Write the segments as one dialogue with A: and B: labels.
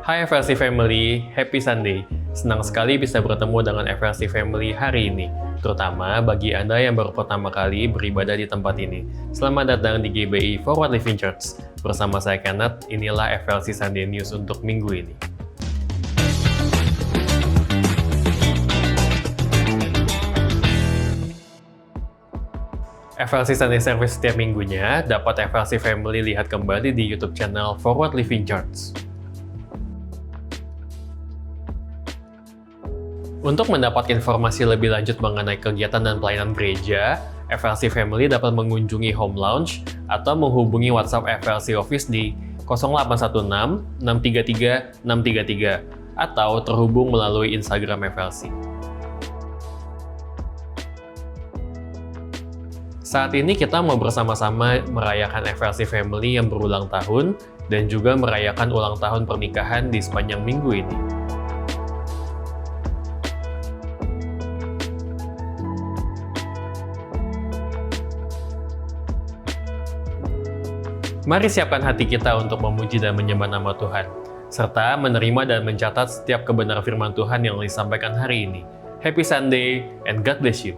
A: Hai FLC Family, Happy Sunday. Senang sekali bisa bertemu dengan FLC Family hari ini, terutama bagi Anda yang baru pertama kali beribadah di tempat ini. Selamat datang di GBI Forward Living Church. Bersama saya Kenneth, inilah FLC Sunday News untuk minggu ini. FLC Sunday Service setiap minggunya dapat FLC Family lihat kembali di YouTube channel Forward Living Church. Untuk mendapat informasi lebih lanjut mengenai kegiatan dan pelayanan gereja, FLC Family dapat mengunjungi Home Lounge atau menghubungi WhatsApp FLC Office di 0816 633 633 atau terhubung melalui Instagram FLC. Saat ini kita mau bersama-sama merayakan FLC Family yang berulang tahun dan juga merayakan ulang tahun pernikahan di sepanjang minggu ini. Mari siapkan hati kita untuk memuji dan menyembah nama Tuhan, serta menerima dan mencatat setiap kebenaran firman Tuhan yang disampaikan hari ini. Happy Sunday and God bless you.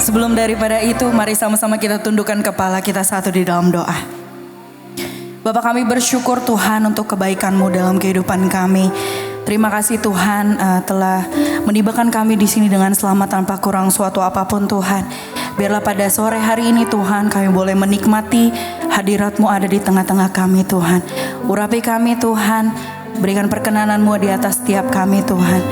B: Sebelum daripada itu, mari sama-sama kita tundukkan kepala kita satu di dalam doa. Bapa, kami bersyukur Tuhan untuk kebaikan-Mu dalam kehidupan kami. Terima kasih Tuhan telah menibakan kami di sini dengan selamat tanpa kurang suatu apapun Tuhan. Biarlah pada sore hari ini Tuhan kami boleh menikmati hadirat-Mu ada di tengah-tengah kami Tuhan. Urapi kami Tuhan, berikan perkenanan-Mu di atas setiap kami Tuhan.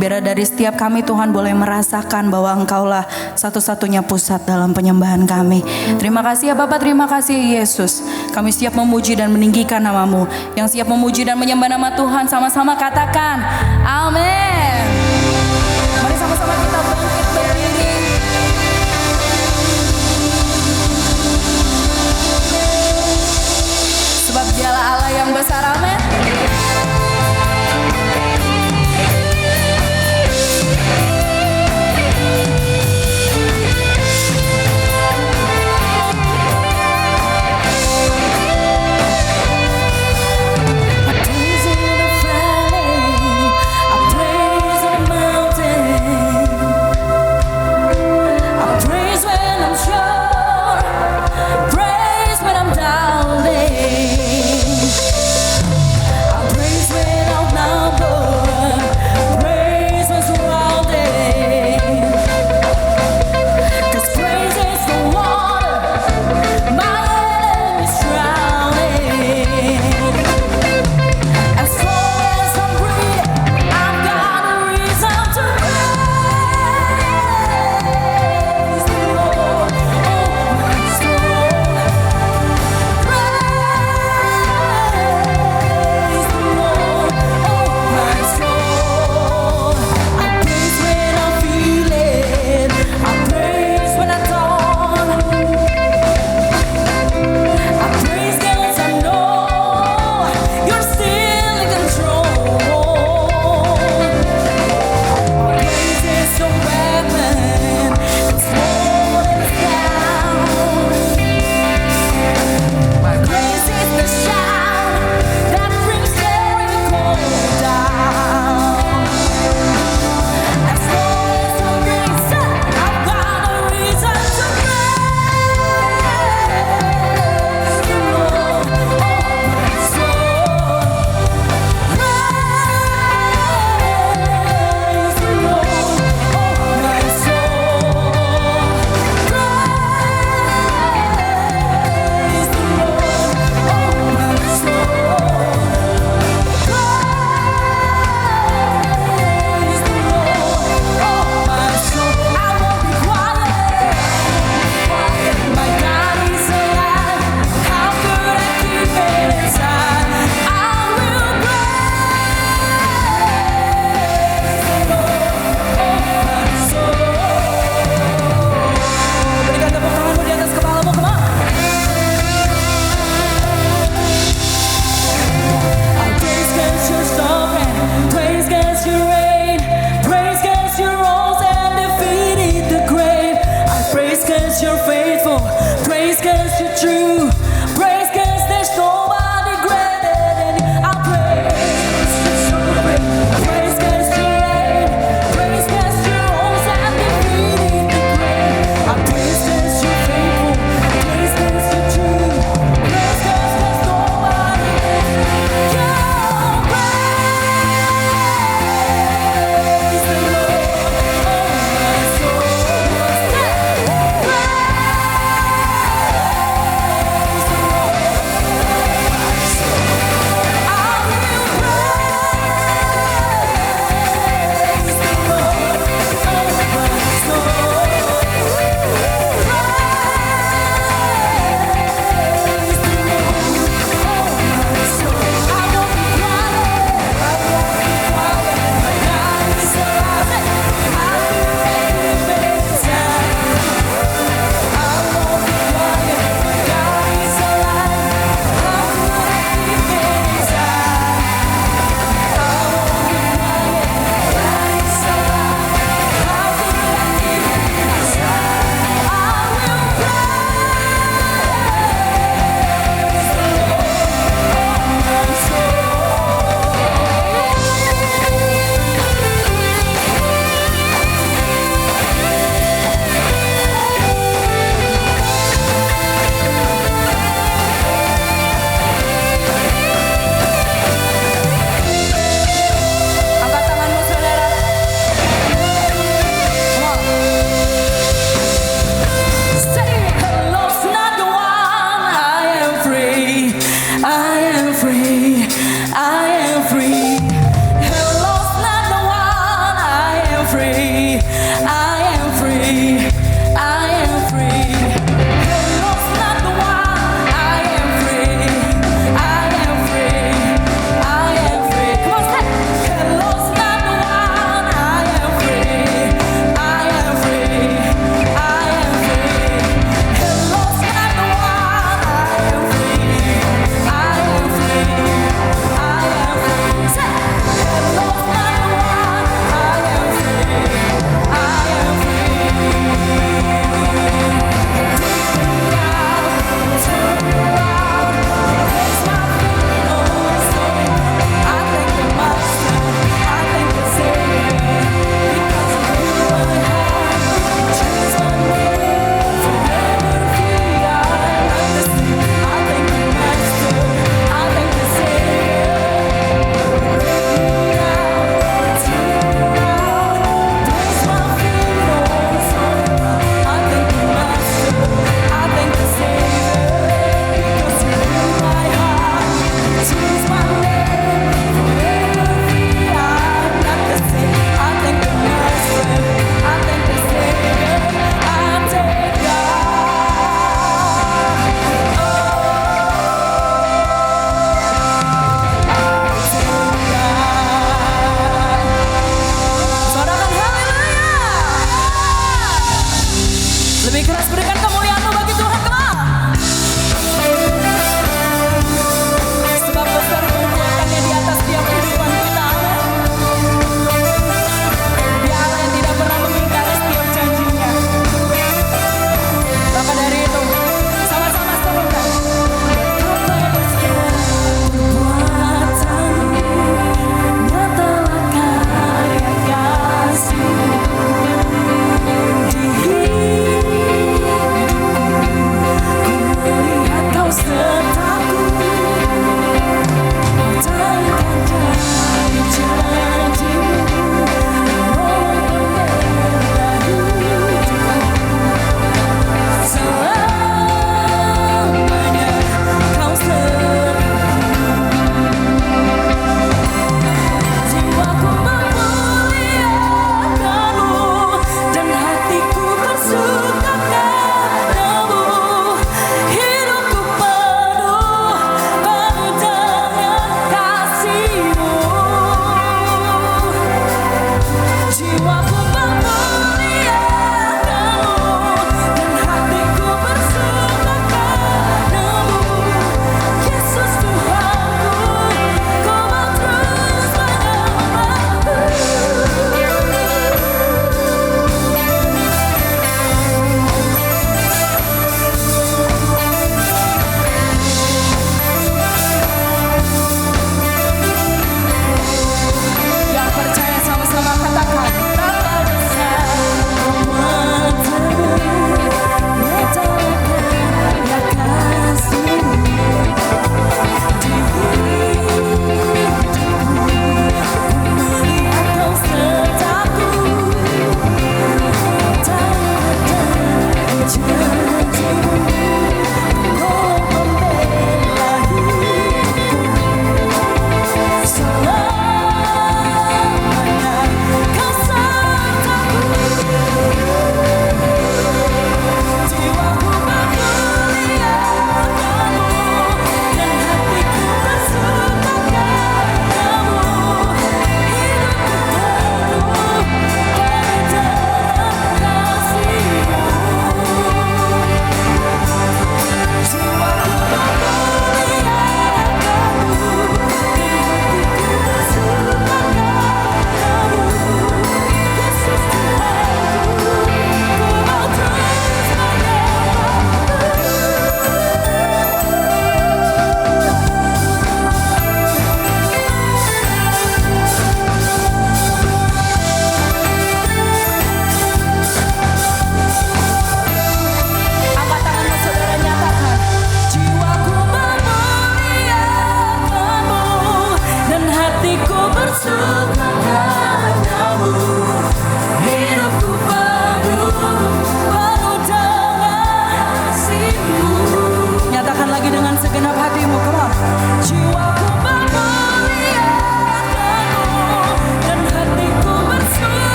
B: Biar dari setiap kami Tuhan boleh merasakan bahwa Engkaulah satu-satunya pusat dalam penyembahan kami. Terima kasih ya Bapak, terima kasih Yesus. Kami siap memuji dan meninggikan nama-Mu. Yang siap memuji dan menyembah nama Tuhan sama-sama katakan amin. Mari sama-sama kita bangkit berdiri. Sebab Dialah Allah yang besar, amin.
C: Praise when I'm down.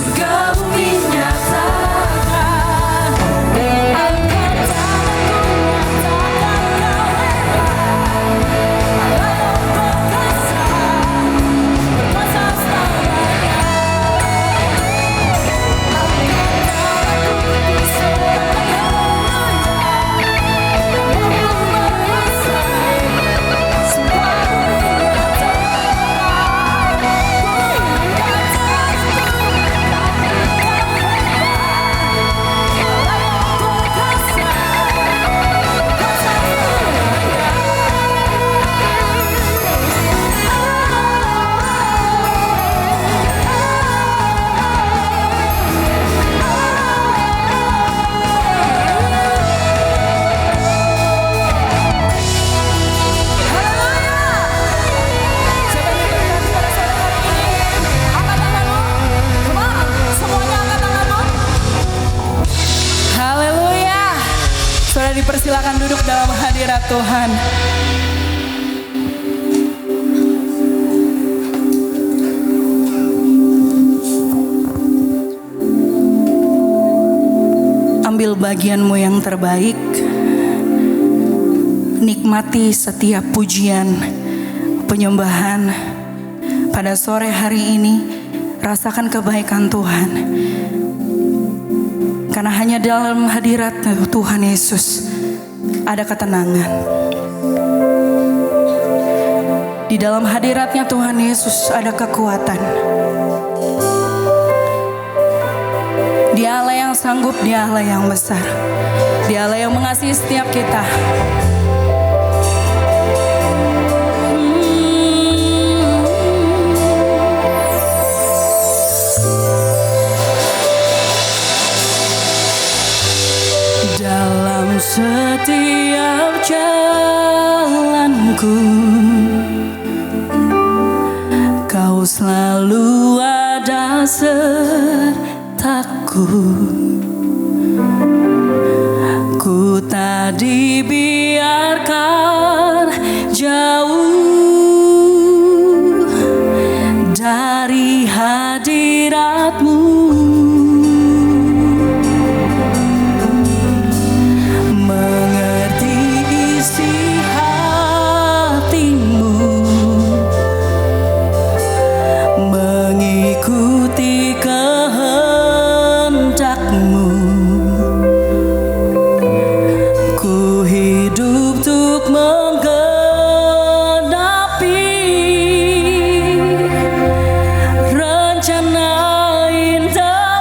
B: surga bumi nyatakan. Angkat tanganku nyatakan kau hebat, Allah yang perkasa, berkuasa selamanya. Angkat tanganku di surga yang berkuasa, semua bumi nyatakan. Angkat tanganku Haleluya. Saudara dipersilakan duduk dalam hadirat Tuhan. Ambil bagianmu yang terbaik. Nikmati setiap pujian, penyembahan pada sore hari ini. Rasakan kebaikan Tuhan. Karena hanya dalam hadirat Tuhan Yesus ada ketenangan. Di dalam hadiratnya Tuhan Yesus ada kekuatan. Dia Allah yang sanggup, Dia Allah yang besar. Dia Allah yang mengasihi setiap kita. Dalam setiap jalanku, Kau selalu ada sertaku. Ku tak dibiarkan jauh dari hadirat-Mu. Rencana indah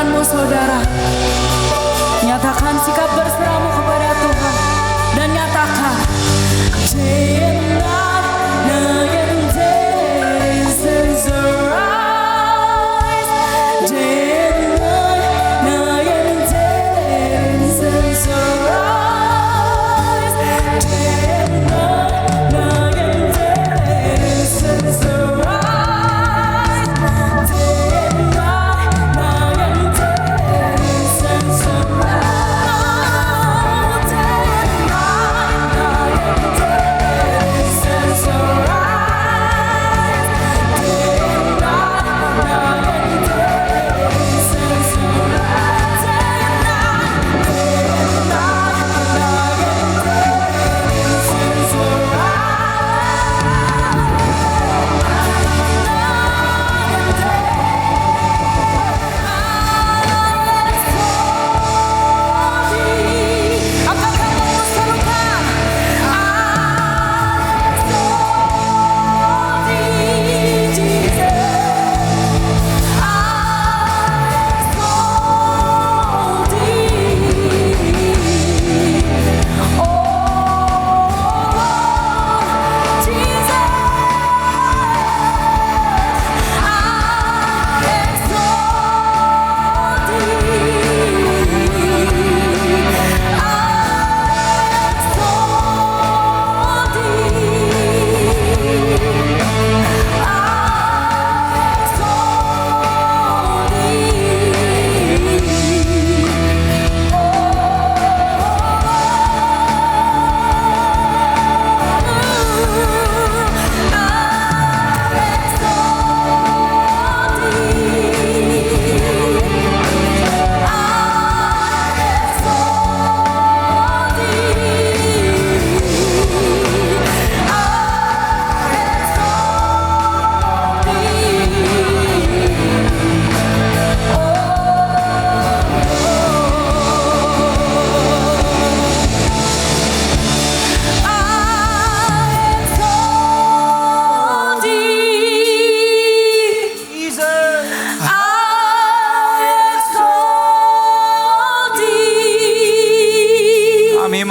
B: tanganmu saudara. Nyatakan sikap berserahmu kepada Tuhan. Dan nyatakan day and night, night and day, since the rise. Day and night, night and day, since the rise. Day and night, night and day, since the rise. Day and night, night and day, since the rise.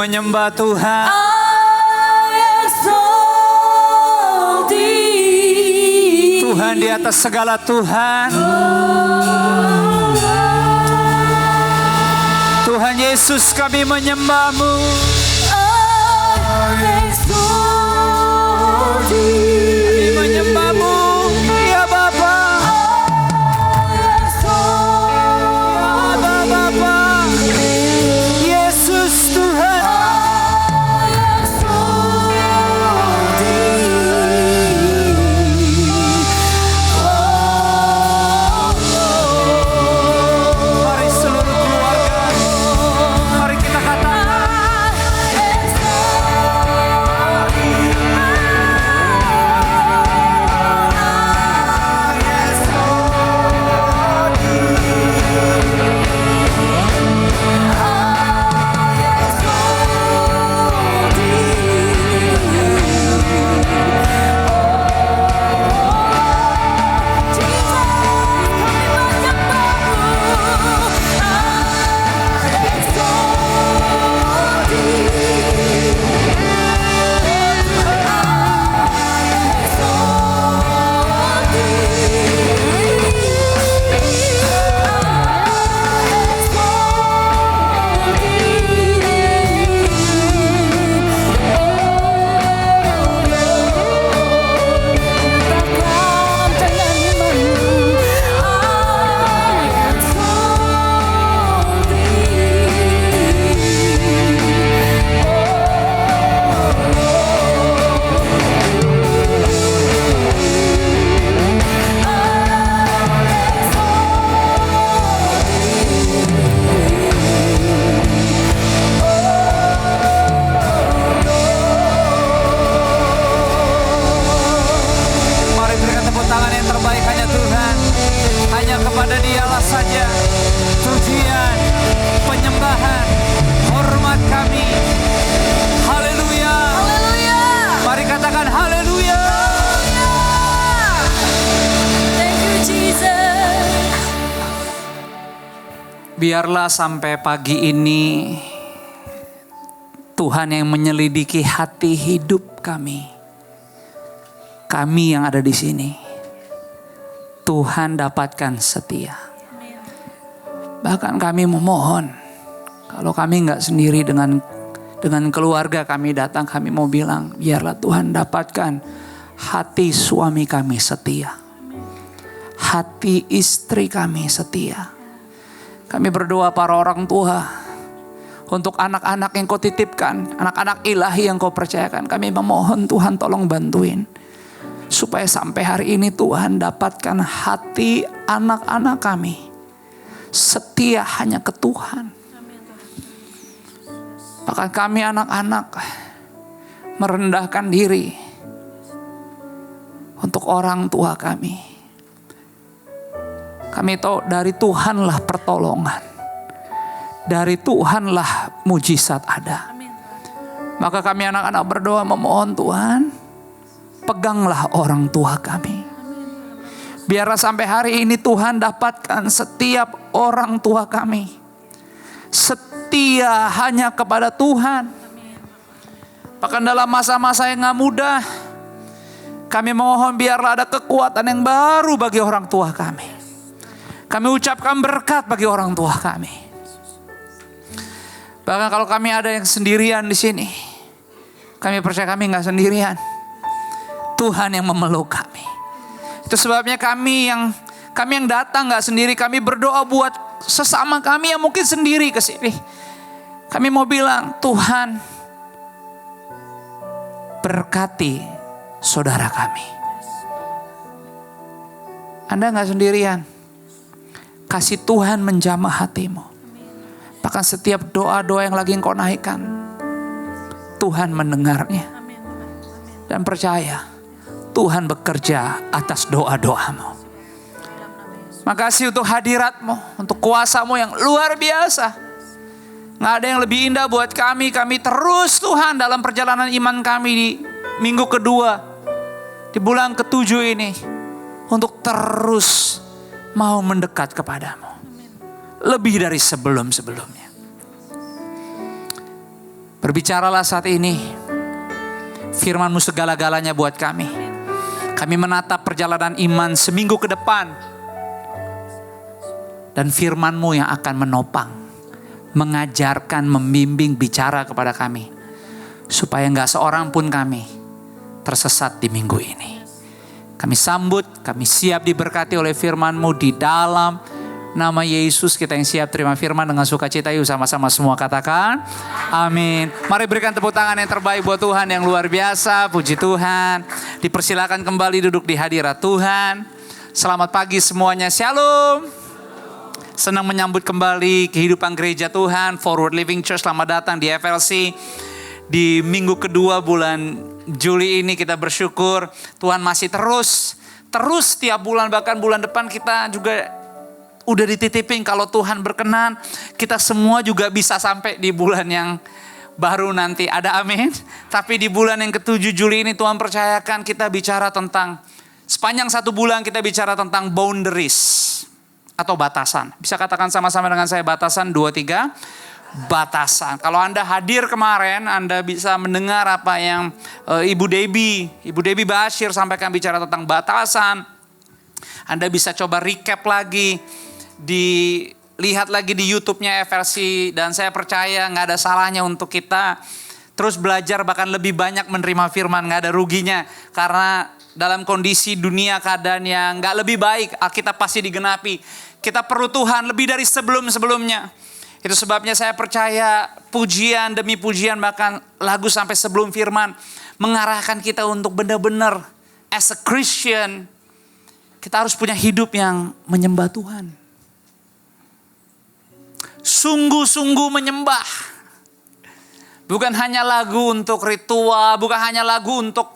C: Menyembah Tuhan. Tuhan di atas segala Tuhan. Tuhan Yesus, kami menyembah-Mu. Kami menyembah-Mu, ya Bapa. Ya Bapa. Yesus Tuhan. Biarlah sampai pagi ini Tuhan yang menyelidiki hati hidup kami. Kami yang ada di sini. Tuhan dapatkan setia. Bahkan kami memohon, kalau kami nggak sendiri dengan keluarga kami datang, kami mau bilang, biarlah Tuhan dapatkan hati suami kami setia. Hati istri kami setia. Kami berdoa para orang tua, untuk anak-anak yang kau titipkan, anak-anak ilahi yang kau percayakan. Kami memohon Tuhan tolong bantuin. Supaya sampai hari ini Tuhan dapatkan hati anak-anak kami. Setia hanya ke Tuhan. Bahkan kami anak-anak merendahkan diri untuk orang tua kami. Kami tahu dari Tuhanlah pertolongan. Dari Tuhanlah mujizat ada. Maka kami anak-anak berdoa memohon Tuhan, peganglah orang tua kami. Biarlah sampai hari ini Tuhan dapatkan setiap orang tua kami setia hanya kepada Tuhan. Bahkan dalam masa-masa yang gak mudah, kami mohon biarlah ada kekuatan yang baru bagi orang tua kami. Kami ucapkan berkat bagi orang tua kami. Bahkan kalau kami ada yang sendirian di sini, kami percaya kami gak sendirian. Tuhan yang memeluk kami. Itu sebabnya kami yang datang gak sendiri. Kami berdoa buat sesama kami yang mungkin sendiri ke sini. Kami mau bilang, Tuhan berkati saudara kami. Anda gak sendirian. Kasih Tuhan menjamah hatimu. Bahkan setiap doa-doa yang lagi engkau naikkan, Tuhan mendengarnya. Dan percaya, Tuhan bekerja atas doa-doamu. Makasih untuk hadiratmu, untuk kuasamu yang luar biasa. Gak ada yang lebih indah buat kami. Kami terus Tuhan dalam perjalanan iman kami di minggu kedua, di bulan ke-7 ini. Untuk terus mau mendekat kepadamu. Lebih dari sebelum-sebelumnya. Berbicaralah saat ini. Firman-Mu segala-galanya buat kami. Kami menatap perjalanan iman seminggu ke depan. Dan firman-Mu yang akan menopang. Mengajarkan, membimbing, bicara kepada kami. Supaya gak seorang pun kami tersesat di minggu ini. Kami sambut, kami siap diberkati oleh firman-Mu di dalam nama Yesus. Kita yang siap terima firman dengan sukacita. Yuk sama-sama semua katakan amin. Mari berikan tepuk tangan yang terbaik buat Tuhan yang luar biasa. Puji Tuhan. Dipersilakan kembali duduk di hadirat Tuhan. Selamat pagi semuanya. Shalom. Senang menyambut kembali kehidupan gereja Tuhan. Forward Living Church, selamat datang di FLC. Di minggu kedua bulan Juli ini kita bersyukur Tuhan masih terus setiap bulan, bahkan bulan depan kita juga udah dititipin kalau Tuhan berkenan. Kita semua juga bisa sampai di bulan yang baru nanti, ada amin. Tapi di bulan yang ke-7 Juli ini Tuhan percayakan kita bicara tentang, sepanjang 1 bulan kita bicara tentang boundaries atau batasan. Bisa katakan sama-sama dengan saya, batasan, 2, 3. Batasan. Kalau Anda hadir kemarin, Anda bisa mendengar apa yang Ibu Debbie Bashir sampaikan bicara tentang batasan. Anda bisa coba recap lagi, dilihat lagi di YouTube-nya FLC, dan saya percaya nggak ada salahnya untuk kita terus belajar, bahkan lebih banyak menerima firman, nggak ada ruginya. Karena dalam kondisi dunia keadaan yang nggak lebih baik, Alkitab pasti digenapi. Kita perlu Tuhan lebih dari sebelum-sebelumnya. Itu sebabnya saya percaya pujian demi pujian, bahkan lagu sampai sebelum firman mengarahkan kita untuk benar-benar as a Christian, kita harus punya hidup yang menyembah Tuhan. Sungguh-sungguh menyembah. Bukan hanya lagu untuk ritual, bukan hanya lagu untuk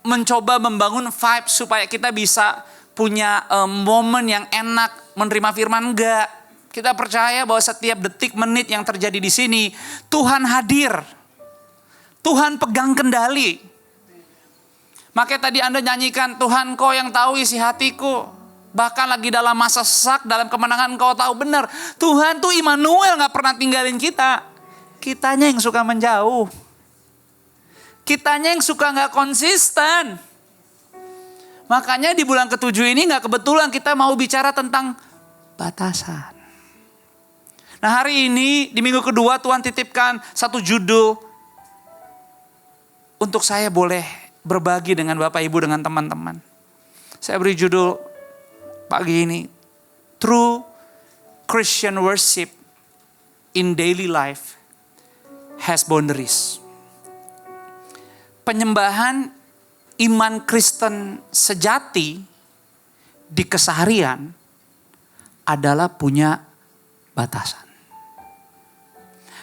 C: mencoba membangun vibe supaya kita bisa punya momen yang enak menerima firman, enggak. Kita percaya bahwa setiap detik menit yang terjadi di sini, Tuhan hadir. Tuhan pegang kendali. Makanya tadi Anda nyanyikan, Tuhan Kau yang tahu isi hatiku. Bahkan lagi dalam masa sesak, dalam kemenangan engkau tahu benar. Tuhan tuh Immanuel, gak pernah tinggalin kita. Kitanya yang suka menjauh. Kitanya yang suka gak konsisten. Makanya di bulan ke-7 ini gak kebetulan kita mau bicara tentang batasan. Nah hari ini di minggu kedua Tuhan titipkan satu judul untuk saya boleh berbagi dengan Bapak Ibu, dengan teman-teman. Saya beri judul pagi ini, True Christian Worship in Daily Life Has Boundaries. Penyembahan iman Kristen sejati di keseharian adalah punya batasan.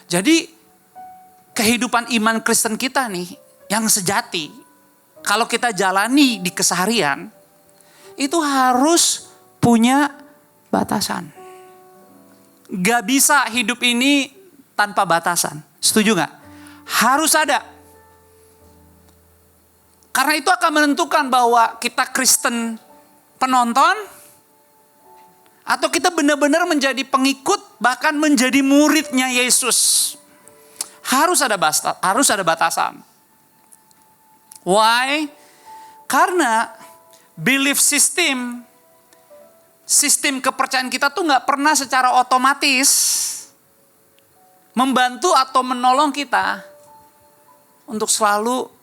C: Jadi kehidupan iman Kristen kita nih yang sejati, kalau kita jalani di keseharian, itu harus punya batasan. Gak bisa hidup ini tanpa batasan. Setuju gak? Harus ada. Karena itu akan menentukan bahwa kita Kristen penonton, atau kita benar-benar menjadi pengikut, bahkan menjadi muridnya Yesus. Harus ada batasan. Why? Karena belief system kepercayaan kita tuh gak pernah secara otomatis membantu atau menolong kita untuk selalu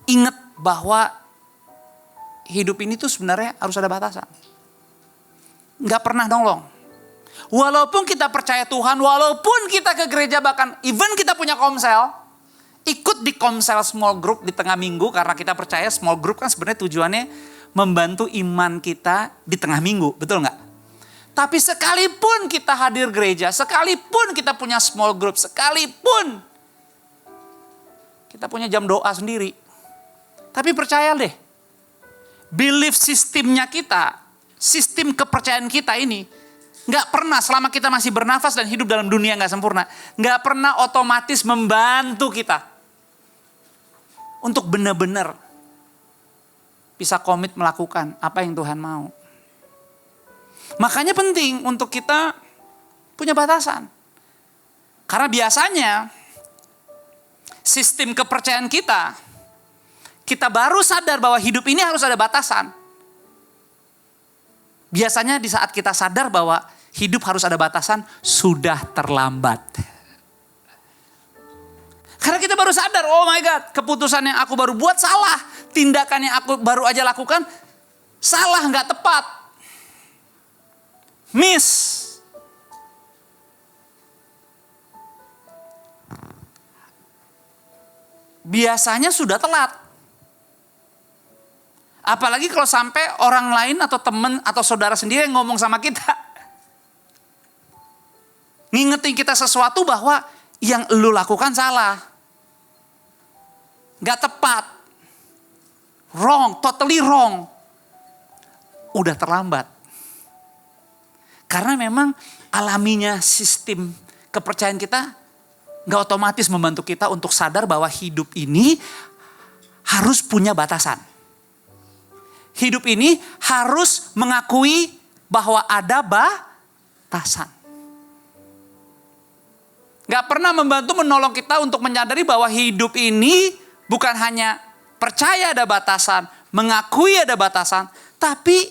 C: ingat bahwa hidup ini tuh sebenarnya harus ada batasan. Gak pernah nolong. Walaupun kita percaya Tuhan, walaupun kita ke gereja, bahkan even kita punya komsel, ikut di komsel small group di tengah minggu, karena kita percaya small group kan sebenarnya tujuannya membantu iman kita di tengah minggu, betul gak? Tapi sekalipun kita hadir gereja, sekalipun kita punya small group, sekalipun kita punya jam doa sendiri, tapi percaya deh, belief sistemnya kita, sistem kepercayaan kita ini, gak pernah selama kita masih bernafas dan hidup dalam dunia gak sempurna, gak pernah otomatis membantu kita untuk benar-benar bisa komit melakukan apa yang Tuhan mau. Makanya penting untuk kita punya batasan. Karena biasanya sistem kepercayaan kita baru sadar bahwa hidup ini harus ada batasan. Biasanya di saat kita sadar bahwa hidup harus ada batasan, sudah terlambat. Karena kita baru sadar, oh my God, keputusan yang aku baru buat salah. Tindakan yang aku baru aja lakukan, salah, gak tepat. Miss. Biasanya sudah telat. Apalagi kalau sampai orang lain atau teman atau saudara sendiri yang ngomong sama kita. Ngingetin kita sesuatu bahwa yang lu lakukan salah. Gak tepat. Wrong, totally wrong. Udah terlambat. Karena memang alaminya sistem kepercayaan kita gak otomatis membantu kita untuk sadar bahwa hidup ini harus punya batasan. Hidup ini harus mengakui bahwa ada batasan. Gak pernah membantu menolong kita untuk menyadari bahwa hidup ini bukan hanya percaya ada batasan, mengakui ada batasan, tapi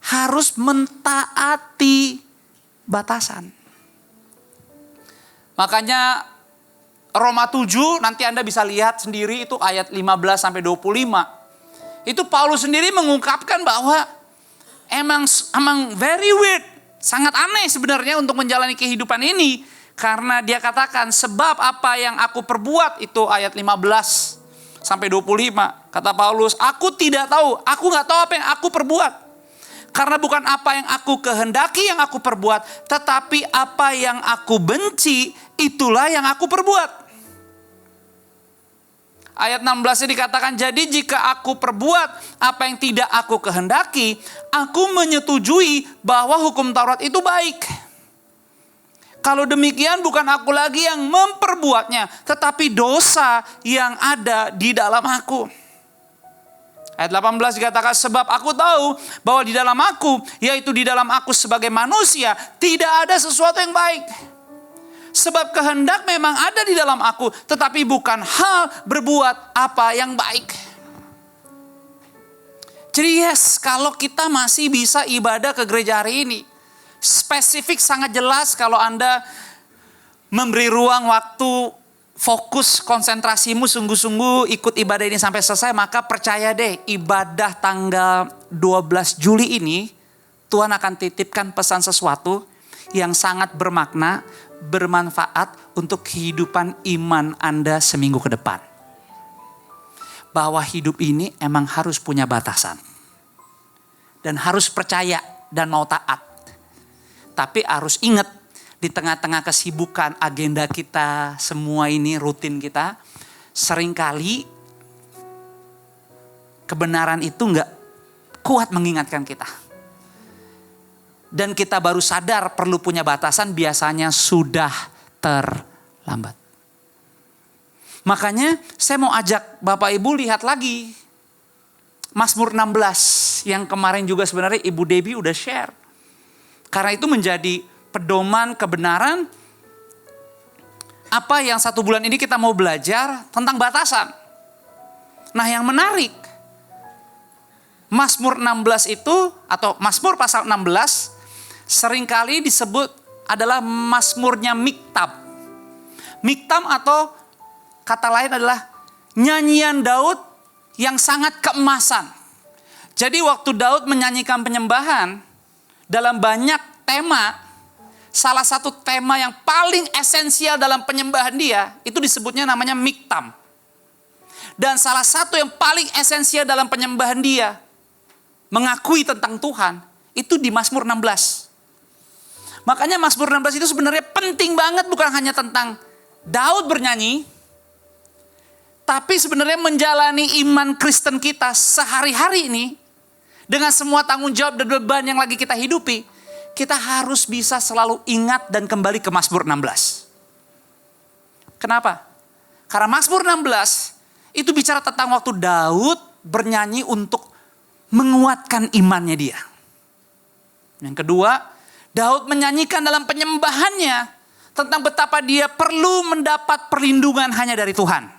C: harus mentaati batasan. Makanya Roma 7 nanti Anda bisa lihat sendiri itu ayat 15 sampai 25. Itu Paulus sendiri mengungkapkan bahwa emang very weird, sangat aneh sebenarnya untuk menjalani kehidupan ini. Karena dia katakan sebab apa yang aku perbuat, itu ayat 15 sampai 25. Kata Paulus, aku tidak tahu, aku gak tahu apa yang aku perbuat. Karena bukan apa yang aku kehendaki yang aku perbuat, tetapi apa yang aku benci, itulah yang aku perbuat. Ayat 16 dikatakan, jadi jika aku perbuat apa yang tidak aku kehendaki, aku menyetujui bahwa hukum Taurat itu baik. Kalau demikian bukan aku lagi yang memperbuatnya, tetapi dosa yang ada di dalam aku. Ayat 18 dikatakan, sebab aku tahu bahwa di dalam aku, yaitu di dalam aku sebagai manusia, tidak ada sesuatu yang baik. Sebab kehendak memang ada di dalam aku, tetapi bukan hal berbuat apa yang baik. Jadi yes, kalau kita masih bisa ibadah ke gereja hari ini, spesifik sangat jelas kalau Anda memberi ruang waktu, fokus konsentrasimu sungguh-sungguh ikut ibadah ini sampai selesai, maka percaya deh, ibadah tanggal 12 Juli ini Tuhan akan titipkan pesan sesuatu yang sangat bermakna, bermanfaat untuk kehidupan iman Anda seminggu ke depan. Bahwa hidup ini emang harus punya batasan. Dan harus percaya dan mau taat. Tapi harus ingat, di tengah-tengah kesibukan agenda kita, semua ini rutin kita, seringkali kebenaran itu gak kuat mengingatkan kita. Dan kita baru sadar perlu punya batasan, biasanya sudah terlambat. Makanya saya mau ajak Bapak Ibu lihat lagi Mazmur 16 yang kemarin juga sebenarnya Ibu Debbie udah share. Karena itu menjadi pedoman kebenaran apa yang 1 bulan ini kita mau belajar tentang batasan. Nah yang menarik, Mazmur 16 itu atau Mazmur pasal 16 seringkali disebut adalah Mazmurnya Miktam. Miktam atau kata lain adalah nyanyian Daud yang sangat keemasan. Jadi waktu Daud menyanyikan penyembahan dalam banyak tema, salah satu tema yang paling esensial dalam penyembahan dia itu disebutnya namanya Miktam. Dan salah satu yang paling esensial dalam penyembahan dia mengakui tentang Tuhan itu di Mazmur 16. Makanya Mazmur 16 itu sebenarnya penting banget, bukan hanya tentang Daud bernyanyi, tapi sebenarnya menjalani iman Kristen kita sehari-hari ini dengan semua tanggung jawab dan beban yang lagi kita hidupi, kita harus bisa selalu ingat dan kembali ke Mazmur 16. Kenapa? Karena Mazmur 16 itu bicara tentang waktu Daud bernyanyi untuk menguatkan imannya dia. Yang kedua, Daud menyanyikan dalam penyembahannya tentang betapa dia perlu mendapat perlindungan hanya dari Tuhan.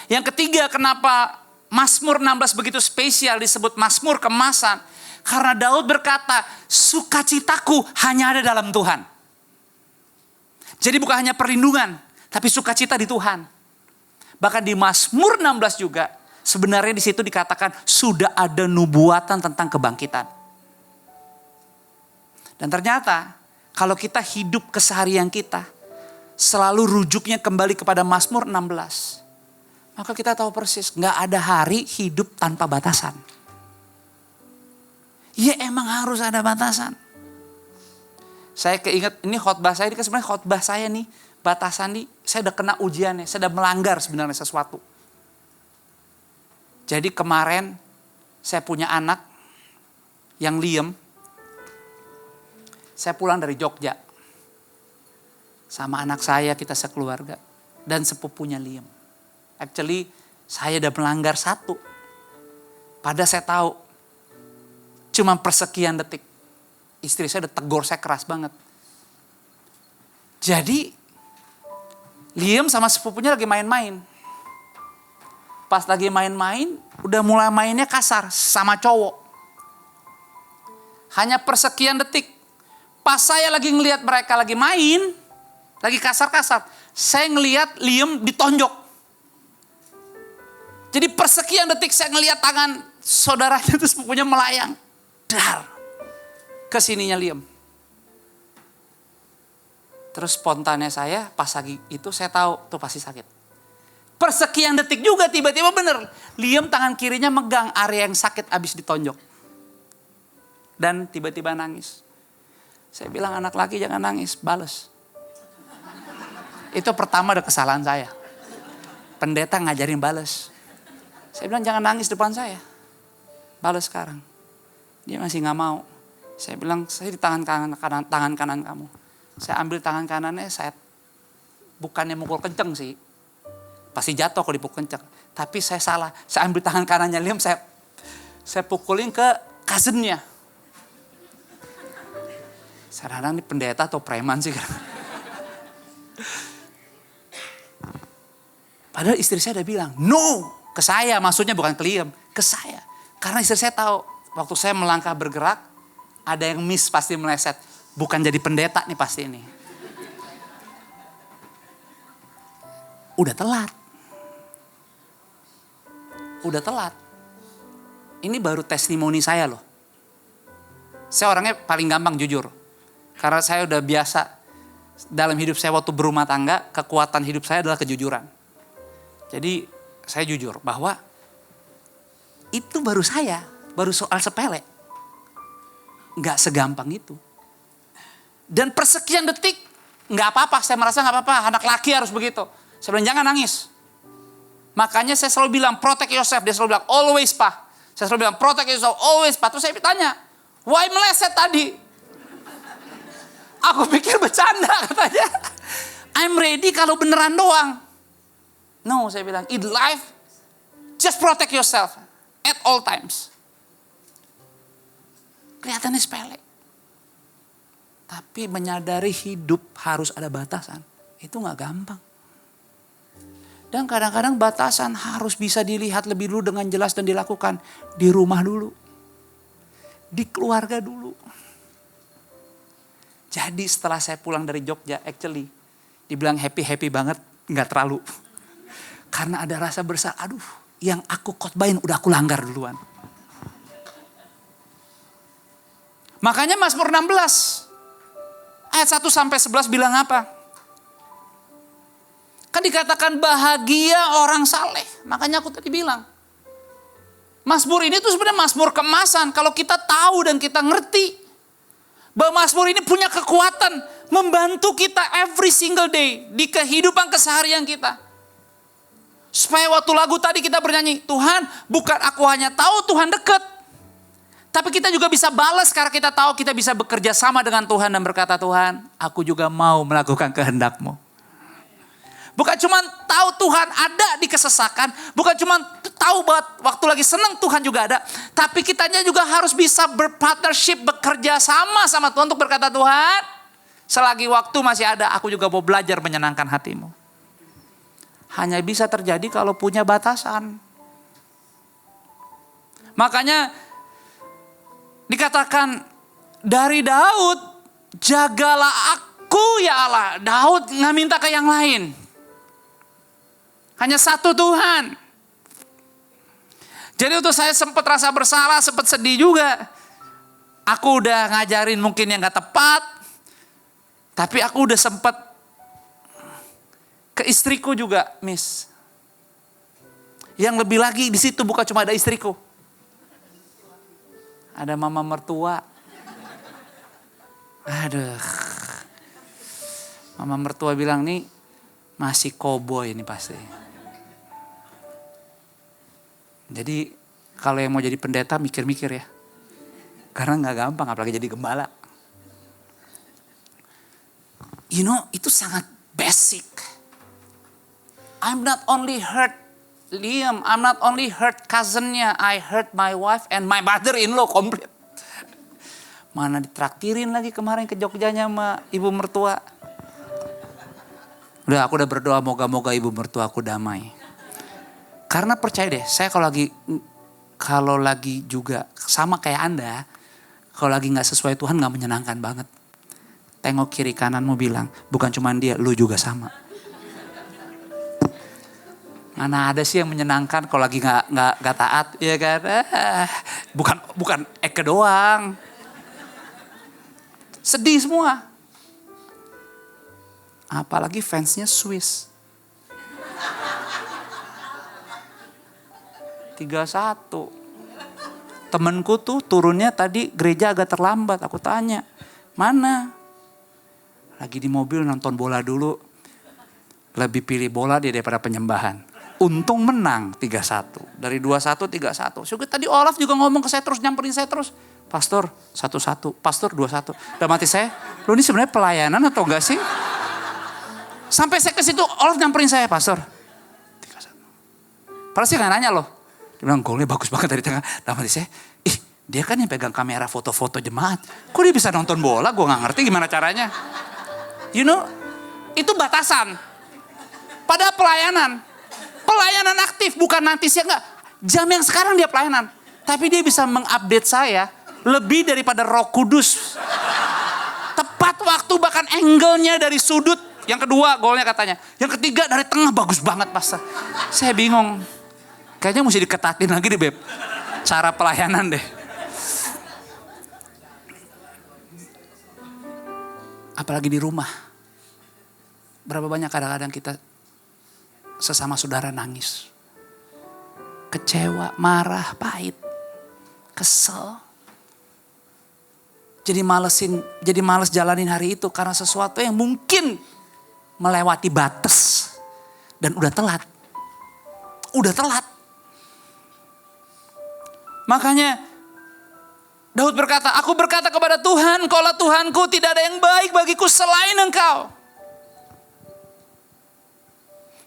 C: Yang ketiga, kenapa Mazmur 16 begitu spesial disebut Mazmur keemasan? Karena Daud berkata, sukacitaku hanya ada dalam Tuhan. Jadi bukan hanya perlindungan, tapi sukacita di Tuhan. Bahkan di Mazmur 16 juga, sebenarnya di situ dikatakan sudah ada nubuatan tentang kebangkitan. Dan ternyata, kalau kita hidup keseharian kita, selalu rujuknya kembali kepada Mazmur 16. Maka kita tahu persis, gak ada hari hidup tanpa batasan. Ya emang harus ada batasan. Saya keinget, ini khotbah saya, ini kan sebenarnya khotbah saya nih, batasan nih, saya udah kena ujiannya, saya udah melanggar sebenarnya sesuatu. Jadi kemarin, saya punya anak yang Liam. Saya pulang dari Jogja. Sama anak saya, kita sekeluarga. Dan sepupunya Liam. Actually, saya udah melanggar satu. Padahal saya tahu, cuma persekian detik. Istri saya udah tegur saya keras banget. Jadi, Liam sama sepupunya lagi main-main. Pas lagi main-main, udah mulai mainnya kasar sama cowok. Hanya persekian detik. Pas saya lagi ngelihat mereka lagi main, lagi kasar-kasar, saya ngelihat Liam ditonjok. Jadi persekian detik saya ngelihat tangan saudaranya itu sepupunya melayang. Dar. Kesininya Liam. Terus spontannya saya pas lagi itu saya tahu tuh pasti sakit. Persekian detik juga tiba-tiba bener. Liam tangan kirinya megang area yang sakit abis ditonjok. Dan tiba-tiba nangis. Saya bilang anak laki jangan nangis, bales. Itu pertama ada kesalahan saya. Pendeta ngajarin bales. Saya bilang jangan nangis depan saya. Bales sekarang. Dia masih gak mau. Saya bilang saya di tangan kanan kamu. Saya ambil tangan kanannya, saya bukannya mukul kenceng sih. Pasti jatuh kalau dipukul kencang. Tapi saya salah. Saya ambil tangan kanannya Liam, saya pukulin ke cousin-nya. Saya rasa ini pendeta atau preman sih. Padahal istri saya udah bilang, no, ke saya. Maksudnya bukan ke Liam, ke saya. Karena istri saya tahu, waktu saya melangkah bergerak, ada yang miss pasti meleset. Bukan jadi pendeta nih pasti ini. Udah telat. Udah telat. Ini baru testimoni saya loh. Saya orangnya paling gampang jujur. Karena saya udah biasa dalam hidup saya waktu berumah tangga, kekuatan hidup saya adalah kejujuran. Jadi saya jujur bahwa itu baru soal sepele. Nggak segampang itu. Dan persekian detik, nggak apa-apa, saya merasa nggak apa-apa, anak laki harus begitu. Saya bilang jangan nangis. Makanya saya selalu bilang protect yourself, dia selalu bilang always pa. Saya selalu bilang protect yourself, always pa. Terus saya tanya, why meleset tadi? Aku pikir bercanda katanya. I'm ready kalau beneran doang. No, saya bilang in life, just protect yourself at all times. Kelihatannya sepele. Tapi menyadari hidup harus ada batasan. Itu gak gampang. Dan kadang-kadang batasan harus bisa dilihat lebih dulu dengan jelas dan dilakukan. Di rumah dulu. Di keluarga dulu. Jadi setelah saya pulang dari Jogja, actually, dibilang happy banget, gak terlalu. Karena ada rasa bersalah, aduh yang aku khotbahin udah aku langgar duluan. Makanya Mazmur 16 ayat 1-11 bilang apa? Kan dikatakan bahagia orang saleh. Makanya aku tadi bilang. Mazmur ini tuh sebenarnya mazmur kemasan. Kalau kita tahu dan kita ngerti. Bahwa mazmur ini punya kekuatan. Membantu kita every single day. Di kehidupan keseharian kita. Supaya waktu lagu tadi kita bernyanyi. Tuhan bukan aku hanya tahu Tuhan dekat. Tapi kita juga bisa balas karena kita tahu kita bisa bekerja sama dengan Tuhan dan berkata Tuhan, aku juga mau melakukan kehendak-Mu. Bukan cuma tahu Tuhan ada di kesesakan, bukan cuma tahu bahwa waktu lagi senang Tuhan juga ada, tapi kitanya juga harus bisa berpartnership, bekerja sama Tuhan untuk berkata Tuhan, selagi waktu masih ada, aku juga mau belajar menyenangkan hati-Mu. Hanya bisa terjadi kalau punya batasan. Makanya dikatakan dari Daud, jagalah aku ya Allah. Daud nggak minta ke yang lain. Hanya satu Tuhan. Jadi untuk saya sempat rasa bersalah, sempat sedih juga. Aku udah ngajarin mungkin yang gak tepat. Tapi aku udah sempat ke istriku juga, Miss. Yang lebih lagi di situ bukan cuma ada istriku. Ada mama mertua. Aduh. Mama mertua bilang nih masih koboi ini pasti. Jadi kalau yang mau jadi pendeta mikir-mikir ya. Karena gak gampang apalagi jadi gembala. You know itu sangat basic. I'm not only hurt Liam, I'm not only hurt cousinnya, I hurt my wife and my mother-in-law complete. Mana ditraktirin lagi kemarin ke Jogjanya sama ibu mertua. Udah aku udah berdoa moga-moga ibu mertua aku damai. Karena percaya deh, saya kalau lagi juga sama kayak Anda, kalau lagi gak sesuai Tuhan gak menyenangkan banget. Tengok kiri kananmu bilang, bukan cuma dia, lu juga sama. Mana ada sih yang menyenangkan kalau lagi gak taat, ya kan? Bukan Eke doang. Sedih semua. Apalagi fansnya Swiss. 3-1. Temenku tuh turunnya tadi gereja agak terlambat. Aku tanya, mana? Lagi di mobil nonton bola dulu. Lebih pilih bola dia daripada penyembahan. Untung menang 3-1. Dari 2-1, 3-1. So, tadi Olaf juga ngomong ke saya terus, nyamperin saya terus. Pastor 1-1, pastor 2-1. Udah mati saya, lu ini sebenarnya pelayanan atau enggak sih? Sampai saya ke situ, Olaf nyamperin saya, pastor. Padahal saya gak nanya loh. Dia bilang golnya bagus banget dari tengah. Dalam hati saya, dia kan yang pegang kamera foto-foto jemaat. Kok dia bisa nonton bola? Gue gak ngerti gimana caranya. You know, itu batasan. Pada pelayanan. Pelayanan aktif, bukan nanti siang. Enggak. Jam yang sekarang dia pelayanan. Tapi dia bisa mengupdate saya lebih daripada Roh Kudus. Tepat waktu, bahkan angle-nya dari sudut. Yang kedua golnya katanya. Yang ketiga dari tengah bagus banget pastor. Saya bingung. Kayaknya mesti diketatin lagi deh Beb. Cara pelayanan deh. Apalagi di rumah. Berapa banyak kadang-kadang kita sesama saudara nangis. Kecewa, marah, pahit. Kesel. Jadi males jalanin hari itu karena sesuatu yang mungkin melewati batas. Dan udah telat. Udah telat. Makanya Daud berkata, aku berkata kepada Tuhan, Engkaulah Tuhanku, tidak ada yang baik bagiku selain Engkau.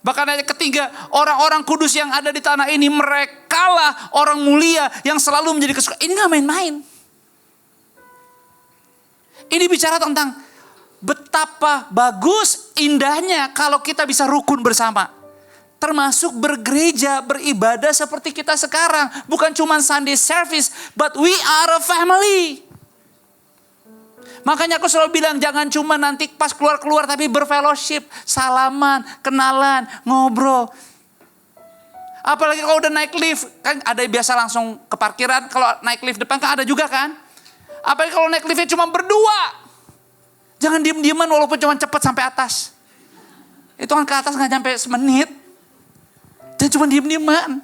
C: Bahkan ayat ketiga, orang-orang kudus yang ada di tanah ini, merekalah orang mulia yang selalu menjadi kesukaan. Ini gak main-main. Ini bicara tentang betapa bagus, indahnya kalau kita bisa rukun bersama. Termasuk bergereja, beribadah seperti kita sekarang. Bukan cuma Sunday service, but we are a family. Makanya aku selalu bilang jangan cuma nanti pas keluar-keluar tapi berfellowship, salaman, kenalan, ngobrol. Apalagi kalau udah naik lift, kan ada biasa langsung ke parkiran, kalau naik lift depan kan ada juga kan. Apalagi kalau naik liftnya cuma berdua. Jangan diem-dieman walaupun cuma cepat sampai atas. Itu kan ke atas gak sampai semenit. Jangan cuma diem-dieman.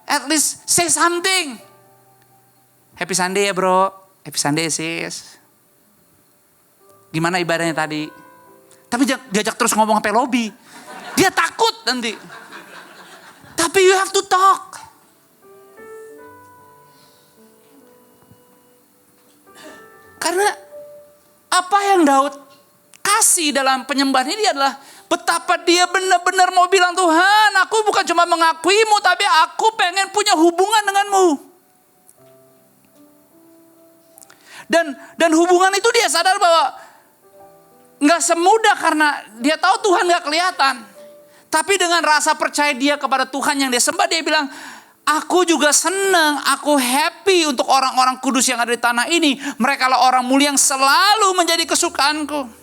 C: At least say something. Happy Sunday ya bro. Happy Sunday sis. Gimana ibadahnya tadi? Tapi diajak terus ngomong sampai lobby. Dia takut nanti. Tapi you have to talk. Karena apa yang Daud kasih dalam penyembahan ini adalah betapa dia benar-benar mau bilang, Tuhan, aku bukan cuma mengakuimu, tapi aku pengen punya hubungan denganmu. Dan hubungan itu dia sadar bahwa gak semudah karena dia tahu Tuhan gak kelihatan. Tapi dengan rasa percaya dia kepada Tuhan yang dia sembah, dia bilang, aku juga senang, aku happy untuk orang-orang kudus yang ada di tanah ini. Mereka lah orang mulia yang selalu menjadi kesukaanku.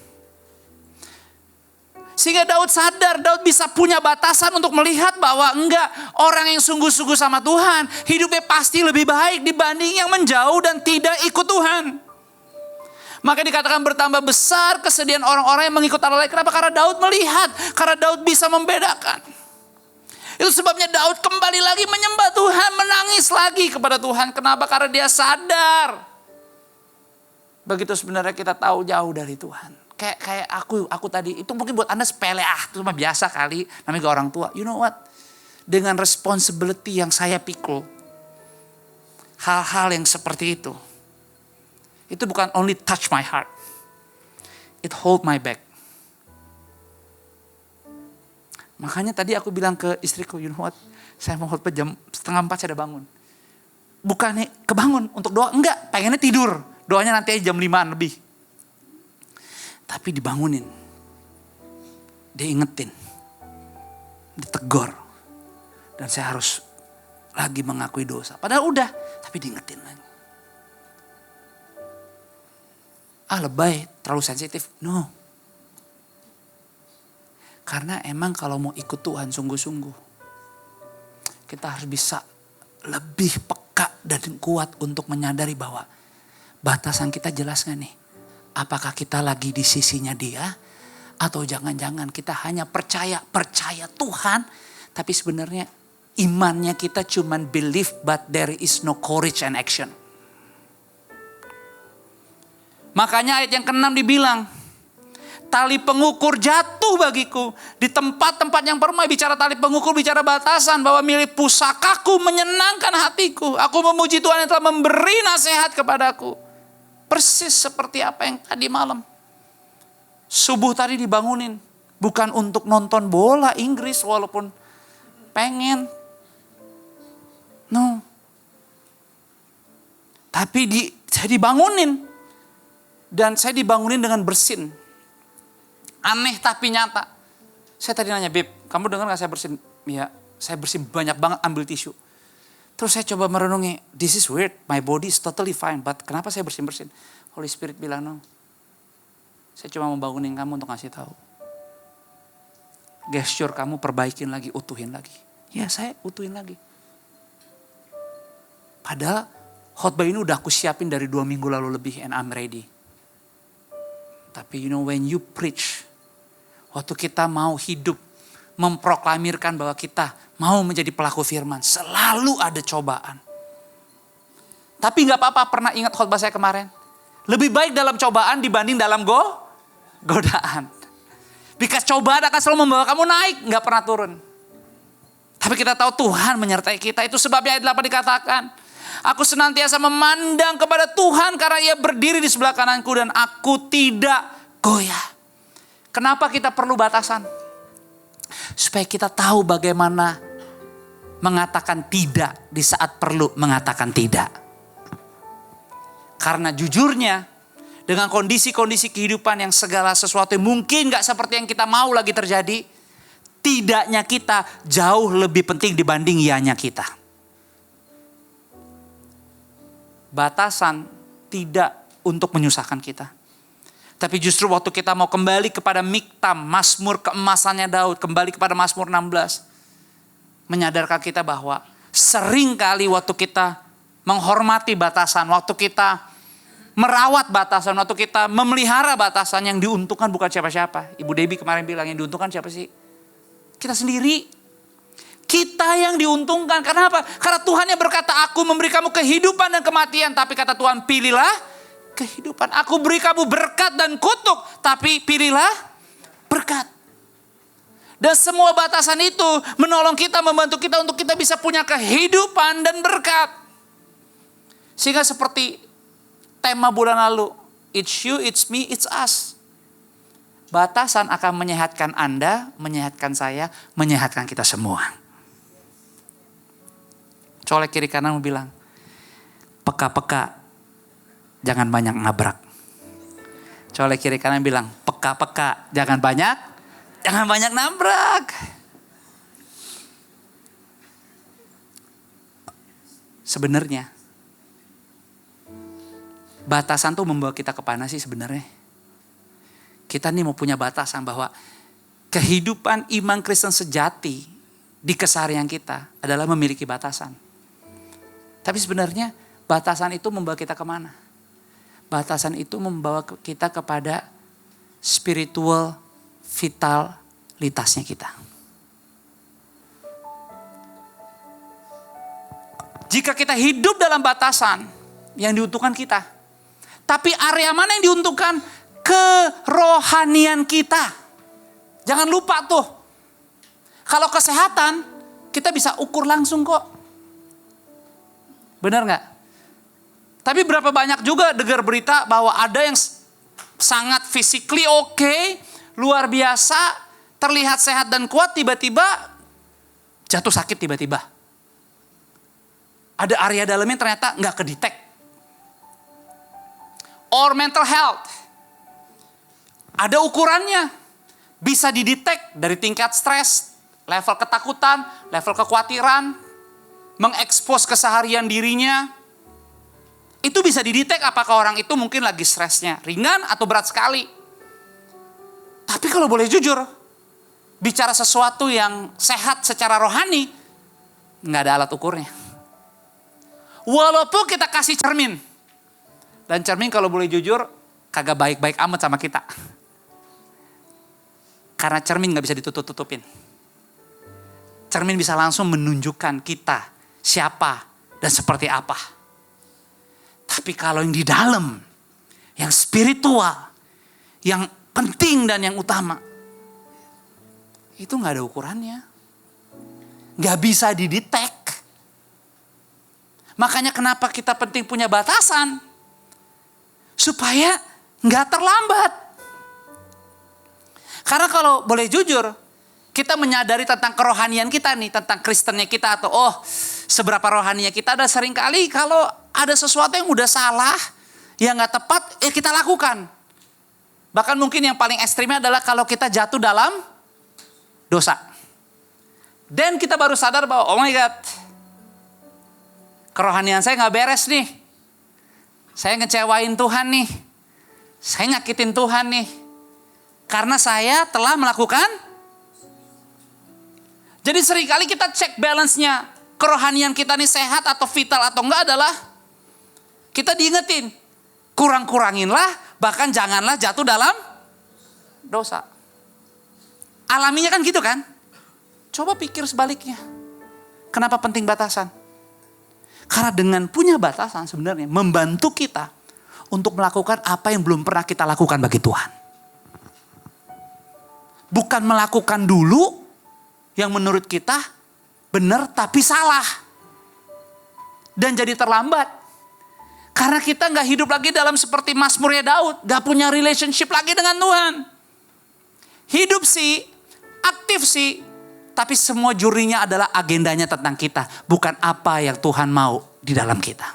C: Sehingga Daud sadar, Daud bisa punya batasan untuk melihat bahwa enggak, orang yang sungguh-sungguh sama Tuhan, hidupnya pasti lebih baik dibanding yang menjauh dan tidak ikut Tuhan. Maka dikatakan bertambah besar kesedihan orang-orang yang mengikut Allah lain. Kenapa? Karena Daud melihat, karena Daud bisa membedakan. Itu sebabnya Daud kembali lagi menyembah Tuhan, menangis lagi kepada Tuhan. Kenapa? Karena dia sadar. Begitu sebenarnya kita tahu jauh dari Tuhan. Kayak aku tadi, itu mungkin buat Anda sepele, itu mah biasa kali, namanya ke orang tua. You know what? Dengan responsibility yang saya pikul, hal-hal yang seperti itu bukan only touch my heart, it hold my back. Makanya tadi aku bilang ke istriku, you know what? Saya mau khotbah jam 3:30 saya udah bangun. Bukannya kebangun untuk doa, enggak, pengennya tidur. Doanya nanti jam 5-an lebih. Tapi dibangunin, diingetin, ditegur. Dan saya harus lagi mengakui dosa. Padahal udah, tapi diingetin lagi. Lebay, terlalu sensitif. No. Karena emang kalau mau ikut Tuhan sungguh-sungguh, kita harus bisa lebih peka dan kuat untuk menyadari bahwa batasan kita jelas gak nih? Apakah kita lagi di sisinya dia? Atau jangan-jangan kita hanya percaya Tuhan. Tapi sebenarnya imannya kita cuman believe but there is no courage and action. Makanya ayat yang ke-6 dibilang, tali pengukur jatuh bagiku. Di tempat-tempat yang permai, bicara tali pengukur, bicara batasan. Bahwa milik pusakaku menyenangkan hatiku. Aku memuji Tuhan yang telah memberi nasihat kepadaku. Persis seperti apa yang tadi malam. Subuh tadi dibangunin. Bukan untuk nonton bola Inggris walaupun pengen. No. Tapi saya dibangunin. Dan saya dibangunin dengan bersin. Aneh tapi nyata. Saya tadi nanya, Beb, kamu dengar gak saya bersin? Ya, saya bersin banyak banget, ambil tisu. Terus saya coba merenungi, this is weird, my body is totally fine, but kenapa saya bersin-bersin? Holy Spirit bilang, no. Saya cuma mau bangunin kamu untuk ngasih tahu. Gesture kamu perbaikin lagi, utuhin lagi. Ya, saya utuhin lagi. Padahal khotbah ini udah aku siapin dari 2 minggu lalu lebih, and I'm ready. Tapi you know when you preach, waktu kita mau hidup, memproklamirkan bahwa kita mau menjadi pelaku firman, selalu ada cobaan. Tapi gak apa-apa, pernah ingat khotbah saya kemarin? Lebih baik dalam cobaan dibanding dalam godaan. Because cobaan akan selalu membawa kamu naik, gak pernah turun. Tapi kita tahu Tuhan menyertai kita, itu sebabnya ayat 8 dikatakan, aku senantiasa memandang kepada Tuhan karena Ia berdiri di sebelah kananku dan aku tidak goyah. Kenapa kita perlu batasan? Supaya kita tahu bagaimana mengatakan tidak di saat perlu mengatakan tidak. Karena jujurnya dengan kondisi-kondisi kehidupan yang segala sesuatu yang mungkin gak seperti yang kita mau lagi terjadi, tidaknya kita jauh lebih penting dibanding ianya kita. Batasan tidak untuk menyusahkan kita. Tapi justru waktu kita mau kembali kepada Miktam, Mazmur keemasannya Daud, kembali kepada Mazmur 16. Menyadarkan kita bahwa sering kali waktu kita menghormati batasan, waktu kita merawat batasan, waktu kita memelihara batasan, yang diuntungkan bukan siapa-siapa. Ibu Debbie kemarin bilang yang diuntungkan siapa sih? Kita sendiri. Kita yang diuntungkan. Karena apa? Karena Tuhan yang berkata, aku memberi kamu kehidupan dan kematian. Tapi kata Tuhan, pilihlah kehidupan. Aku beri kamu berkat dan kutuk. Tapi pilihlah berkat. Dan semua batasan itu menolong kita, membantu kita untuk kita bisa punya kehidupan dan berkat. Sehingga seperti tema bulan lalu, it's you, it's me, it's us. Batasan akan menyehatkan Anda, menyehatkan saya, menyehatkan kita semua. Colek kiri kanan bilang, peka-peka, jangan banyak nabrak. Colek kiri kanan bilang, peka-peka, jangan banyak nabrak. Sebenarnya, batasan tuh membawa kita ke mana sih sebenarnya? Kita nih mau punya batasan bahwa kehidupan iman Kristen sejati di keseharian kita adalah memiliki batasan. Tapi sebenarnya batasan itu membawa kita kemana? Batasan itu membawa kita kepada spiritual vitalitasnya kita. Jika kita hidup dalam batasan yang diuntungkan kita, tapi area mana yang diuntungkan? Kerohanian kita. Jangan lupa tuh. Kalau kesehatan, kita bisa ukur langsung kok. Benar gak? Tapi berapa banyak juga dengar berita bahwa ada yang sangat physically okay, luar biasa, terlihat sehat dan kuat, tiba-tiba jatuh sakit tiba-tiba. Ada area dalamnya ternyata gak kedetek. Or mental health. Ada ukurannya. Bisa didetek dari tingkat stres, level ketakutan, level kekhawatiran, mengekspos keseharian dirinya. Itu bisa didetek apakah orang itu mungkin lagi stresnya ringan atau berat sekali. Tapi kalau boleh jujur, bicara sesuatu yang sehat secara rohani, nggak ada alat ukurnya. Walaupun kita kasih cermin. Dan cermin kalau boleh jujur, kagak baik-baik amat sama kita. Karena cermin gak bisa ditutup-tutupin. Cermin bisa langsung menunjukkan kita siapa dan seperti apa. Tapi kalau yang di dalam, yang spiritual, yang penting dan yang utama, itu gak ada ukurannya. Gak bisa didetek. Makanya kenapa kita penting punya batasan. Supaya gak terlambat. Karena kalau boleh jujur, kita menyadari tentang kerohanian kita nih, tentang Kristennya kita, atau seberapa rohaninya kita, ada seringkali kalau ada sesuatu yang udah salah, yang gak tepat, kita lakukan. Bahkan mungkin yang paling ekstrimnya adalah kalau kita jatuh dalam dosa. Dan kita baru sadar bahwa oh my God, kerohanian saya gak beres nih. Saya ngecewain Tuhan nih. Saya nyakitin Tuhan nih. Karena saya telah melakukan. Jadi seringkali kita cek balance-nya. Kerohanian kita nih sehat atau vital atau enggak adalah kita diingetin. Kurang-kuranginlah, bahkan janganlah jatuh dalam dosa. Alaminya kan gitu kan? Coba pikir sebaliknya. Kenapa penting batasan? Karena dengan punya batasan sebenarnya membantu kita untuk melakukan apa yang belum pernah kita lakukan bagi Tuhan. Bukan melakukan dulu yang menurut kita benar tapi salah. Dan jadi terlambat. Karena kita gak hidup lagi dalam seperti Mazmurnya Daud. Gak punya relationship lagi dengan Tuhan. Hidup sih, aktif sih. Tapi semua jurinya adalah agendanya tentang kita. Bukan apa yang Tuhan mau di dalam kita.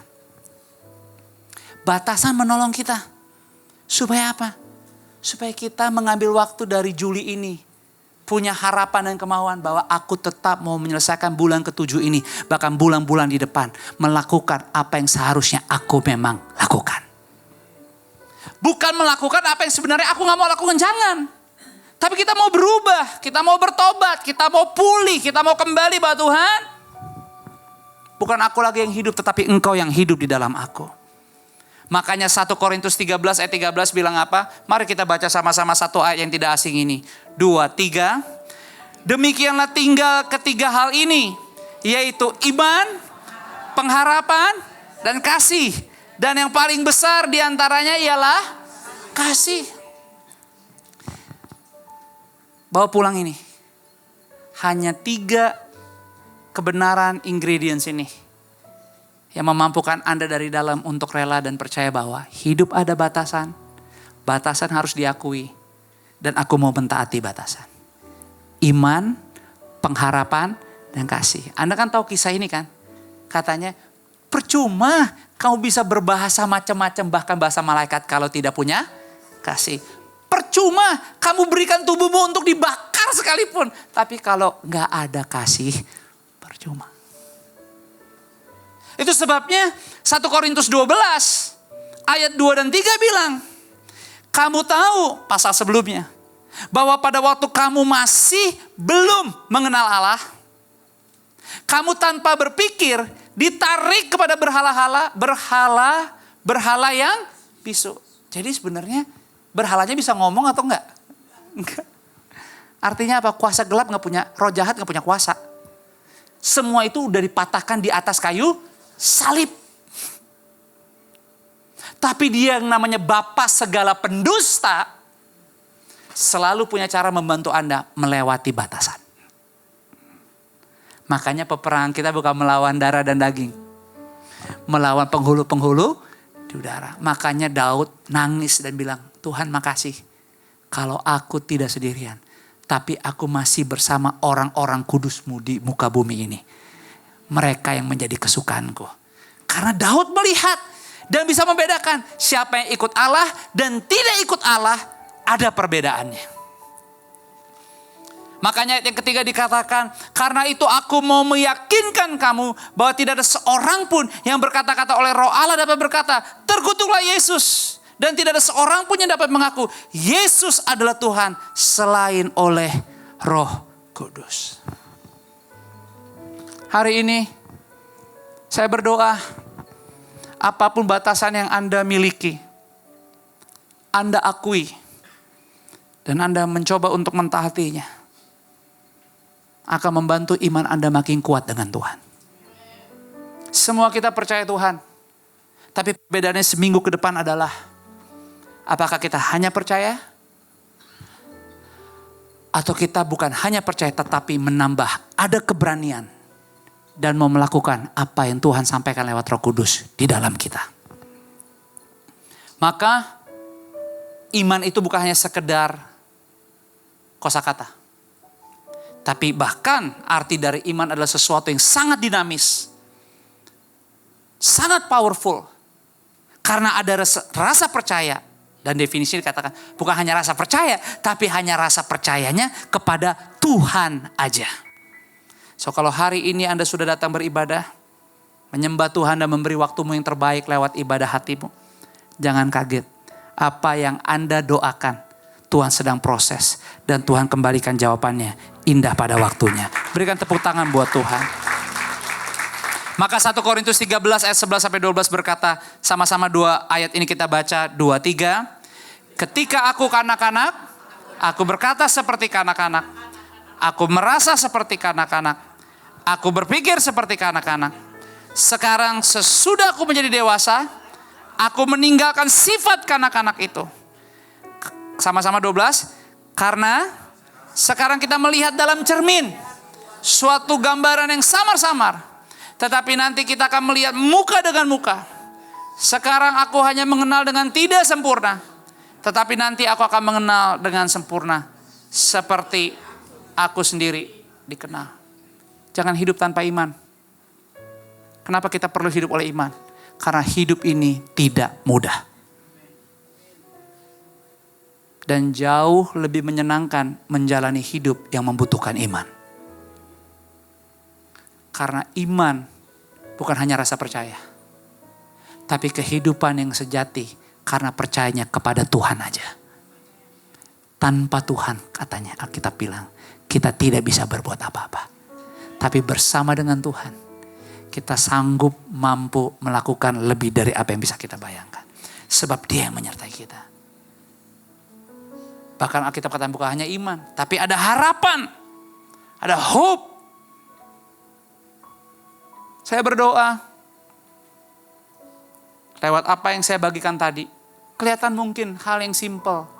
C: Batasan menolong kita. Supaya apa? Supaya kita mengambil waktu dari Juli ini. Punya harapan dan kemauan bahwa aku tetap mau menyelesaikan bulan ke-7 ini. Bahkan bulan-bulan di depan. Melakukan apa yang seharusnya aku memang lakukan. Bukan melakukan apa yang sebenarnya aku gak mau lakukan. Jangan. Tapi kita mau berubah. Kita mau bertobat. Kita mau pulih. Kita mau kembali bahwa Tuhan. Bukan aku lagi yang hidup. Tetapi Engkau yang hidup di dalam aku. Makanya 1 Korintus 13 ayat 13 bilang apa? Mari kita baca sama-sama satu ayat yang tidak asing ini. 2, 3. Demikianlah tinggal ketiga hal ini. Yaitu iman, pengharapan, dan kasih. Dan yang paling besar diantaranya ialah kasih. Bawa pulang ini. Hanya 3 kebenaran ingredients ini. Yang memampukan Anda dari dalam untuk rela dan percaya bahwa hidup ada batasan. Batasan harus diakui. Dan aku mau mentaati batasan. Iman, pengharapan, dan kasih. Anda kan tahu kisah ini kan? Katanya, percuma kamu bisa berbahasa macam-macam bahkan bahasa malaikat kalau tidak punya kasih. Percuma kamu berikan tubuhmu untuk dibakar sekalipun. Tapi kalau gak ada kasih, percuma. Itu sebabnya 1 Korintus 12 ayat 2 dan 3 bilang. Kamu tahu pasal sebelumnya. Bahwa pada waktu kamu masih belum mengenal Allah. Kamu tanpa berpikir ditarik kepada berhala yang bisu. Jadi sebenarnya berhalanya bisa ngomong atau enggak? Enggak. Artinya apa? Kuasa gelap gak punya, roh jahat gak punya kuasa. Semua itu udah dipatahkan di atas kayu salib. Tapi dia yang namanya Bapa segala pendusta selalu punya cara membantu Anda melewati batasan. Makanya peperangan kita bukan melawan darah dan daging. Melawan penghulu-penghulu di udara. Makanya Daud nangis dan bilang, Tuhan makasih kalau aku tidak sendirian. Tapi aku masih bersama orang-orang kudus-Mu di muka bumi ini. Mereka yang menjadi kesukaanku. Karena Daud melihat dan bisa membedakan siapa yang ikut Allah dan tidak ikut Allah, ada perbedaannya. Makanya yang ketiga dikatakan, karena itu aku mau meyakinkan kamu bahwa tidak ada seorang pun yang berkata-kata oleh Roh Allah dapat berkata, terkutuklah Yesus. Dan tidak ada seorang pun yang dapat mengaku, Yesus adalah Tuhan selain oleh Roh Kudus. Hari ini saya berdoa, apapun batasan yang Anda miliki, Anda akui, dan Anda mencoba untuk mentaatinya, akan membantu iman Anda makin kuat dengan Tuhan. Semua kita percaya Tuhan, tapi perbedaannya seminggu ke depan adalah, apakah kita hanya percaya, atau kita bukan hanya percaya tetapi menambah, ada keberanian, dan mau melakukan apa yang Tuhan sampaikan lewat Roh Kudus di dalam kita. Maka iman itu bukan hanya sekedar kosakata. Tapi bahkan arti dari iman adalah sesuatu yang sangat dinamis. Sangat powerful. Karena ada rasa percaya. Dan definisi dikatakan bukan hanya rasa percaya, tapi hanya rasa percayanya kepada Tuhan aja. So kalau hari ini Anda sudah datang beribadah, menyembah Tuhan dan memberi waktumu yang terbaik lewat ibadah hatimu, jangan kaget. Apa yang Anda doakan, Tuhan sedang proses. Dan Tuhan kembalikan jawabannya indah pada waktunya. Berikan tepuk tangan buat Tuhan. Maka 1 Korintus 13 ayat 11 sampai 12 berkata, sama-sama dua ayat ini kita baca, 2, 3. Ketika aku kanak-kanak, aku berkata seperti kanak-kanak. Aku merasa seperti kanak-kanak. Aku berpikir seperti kanak-kanak. Sekarang sesudah aku menjadi dewasa, aku meninggalkan sifat kanak-kanak itu. Sama-sama 12. Karena sekarang kita melihat dalam cermin suatu gambaran yang samar-samar. Tetapi nanti kita akan melihat muka dengan muka. Sekarang aku hanya mengenal dengan tidak sempurna. Tetapi nanti aku akan mengenal dengan sempurna. Seperti aku sendiri dikenal. Jangan hidup tanpa iman. Kenapa kita perlu hidup oleh iman? Karena hidup ini tidak mudah. Dan jauh lebih menyenangkan menjalani hidup yang membutuhkan iman. Karena iman bukan hanya rasa percaya. Tapi kehidupan yang sejati karena percayanya kepada Tuhan aja. Tanpa Tuhan katanya Alkitab bilang kita tidak bisa berbuat apa-apa. Tapi bersama dengan Tuhan kita sanggup mampu melakukan lebih dari apa yang bisa kita bayangkan. Sebab Dia yang menyertai kita. Bahkan Alkitab katakan bukan hanya iman. Tapi ada harapan. Ada hope. Saya berdoa, lewat apa yang saya bagikan tadi, kelihatan mungkin hal yang simple,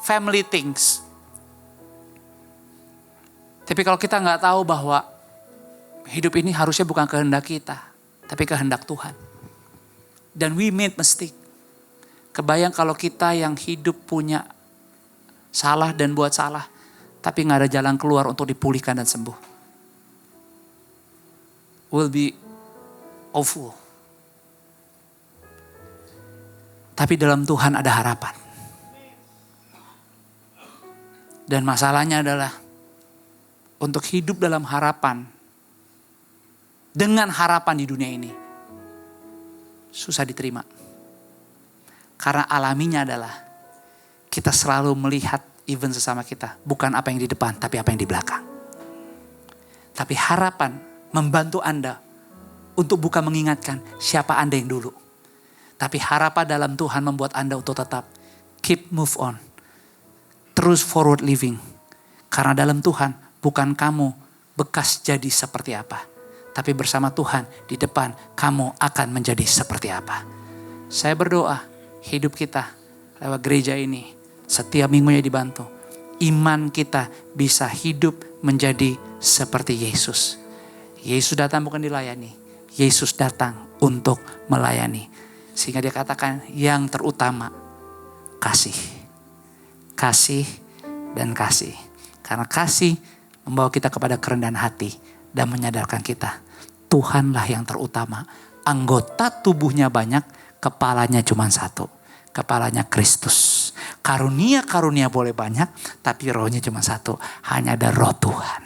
C: family things. Tapi kalau kita nggak tahu bahwa hidup ini harusnya bukan kehendak kita, tapi kehendak Tuhan. Dan we made mistake. Kebayang kalau kita yang hidup punya salah dan buat salah, tapi nggak ada jalan keluar untuk dipulihkan dan sembuh. Will be awful. Tapi dalam Tuhan ada harapan. Dan masalahnya adalah untuk hidup dalam harapan, dengan harapan di dunia ini, susah diterima. Karena alaminya adalah kita selalu melihat even sesama kita, bukan apa yang di depan, tapi apa yang di belakang. Tapi harapan membantu Anda untuk bukan mengingatkan siapa Anda yang dulu. Tapi harapan dalam Tuhan membuat Anda untuk tetap keep move on. Terus forward living. Karena dalam Tuhan bukan kamu bekas jadi seperti apa. Tapi bersama Tuhan di depan kamu akan menjadi seperti apa. Saya berdoa hidup kita lewat gereja ini setiap minggunya dibantu. Iman kita bisa hidup menjadi seperti Yesus. Yesus datang bukan dilayani. Yesus datang untuk melayani. Sehingga Dia katakan yang terutama kasih. Kasih dan kasih. Karena kasih membawa kita kepada kerendahan hati. Dan menyadarkan kita Tuhanlah yang terutama. Anggota tubuhnya banyak, kepalanya cuma satu. Kepalanya Kristus. Karunia-karunia boleh banyak, tapi rohnya cuma satu. Hanya ada roh Tuhan.